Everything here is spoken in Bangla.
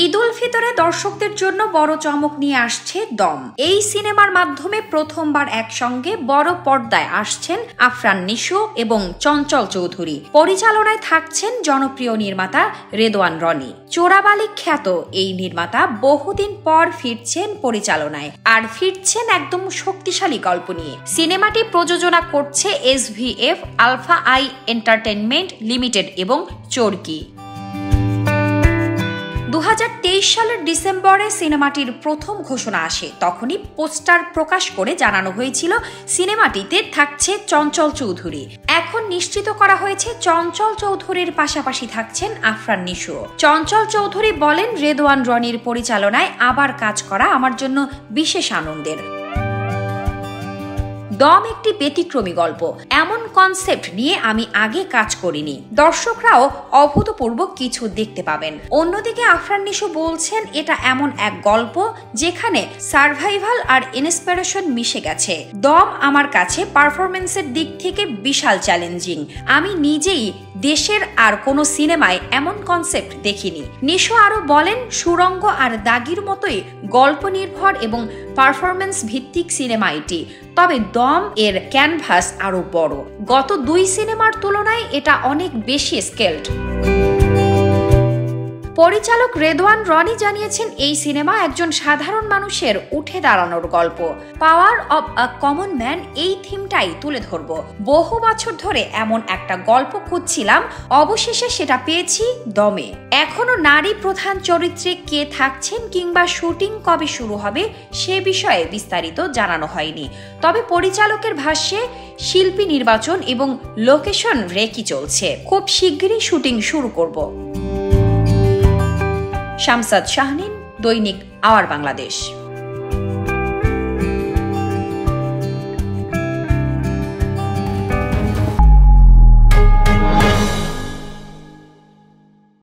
ঈদ উল ফিতরে দর্শকদের জন্য বড় চমক নিয়ে আসছে দম। এই সিনেমার মাধ্যমে প্রথমবার একসঙ্গে বড় পর্দায় আসছেন আফরান নিশো এবং চঞ্চল চৌধুরী। পরিচালনায় থাকছেন জনপ্রিয় নির্মাতা রেদওয়ান রনি। চোরাবালি খ্যাত এই নির্মাতা বহুদিন পর ফিরছেন পরিচালনায়, আর ফিরছেন একদম শক্তিশালী গল্প নিয়ে। সিনেমাটি প্রযোজনা করছে SVF, alpha I entertainment limited এবং চরকি। 2023 সালের ডিসেম্বরে সিনেমাটির প্রথম ঘোষণা আসে। তখনই পোস্টার প্রকাশ করে জানানো হয়েছিল সিনেমাটিতে থাকছে চঞ্চল চৌধুরী। এখন নিশ্চিত করা হয়েছে চঞ্চল চৌধুরীর পাশাপাশি থাকছেন আফরান নিশো। চঞ্চল চৌধুরী বলেন, রেদওয়ান রনির পরিচালনায় আবার কাজ করা আমার জন্য বিশেষ আনন্দের। দম একটি ব্যতিক্রমী গল্প। এমন কনসেপ্ট নিয়ে আমি আগে কাজ করিনি। দর্শকরাও অভূতপূর্ব কিছু দেখতে পাবেন। অন্যদিকে আফরান নিশো বলছেন, এটা এমন এক গল্প যেখানে সার্ভাইভাল আর ইন্সপিরেশন মিশে গেছে। দম আমার কাছে পারফরমেন্সের দিক থেকে বিশাল চ্যালেঞ্জিং। আমি নিজেই দেশের আর কোনো সিনেমায় এমন কনসেপ্ট দেখিনি। নিশো আরো বলেন, সুরঙ্গ আর দাগির মতোই গল্প নির্ভর এবং পারফরমেন্স ভিত্তিক সিনেমা এটি। তবে দম এর ক্যানভাস আরো বড়। গত 2 সিনেমার তুলনায় এটা অনেক বেশি স্কেলড। পরিচালক রেদওয়ান রনি জানিয়েছেন, এই সিনেমা একজন সাধারণ মানুষের উঠে দাঁড়ানোর গল্প। Power of a common man এই থিমটাই তুলে ধরব। বহু বছর ধরে এমন একটা গল্প খুঁজছিলাম, অবশেষে সেটা পেয়েছি দমে। এখনো নারী প্রধান চরিত্রে কে থাকছেন কিংবা শুটিং কবে শুরু হবে সে বিষয়ে বিস্তারিত জানানো হয়নি। তবে পরিচালকের ভাষ্যে শিল্পী নির্বাচন এবং লোকেশন রেকি চলছে। খুব শিগগিরই শুটিং শুরু করব। শামসাদ শাহনিন, দৈনিক আওয়ার বাংলাদেশ।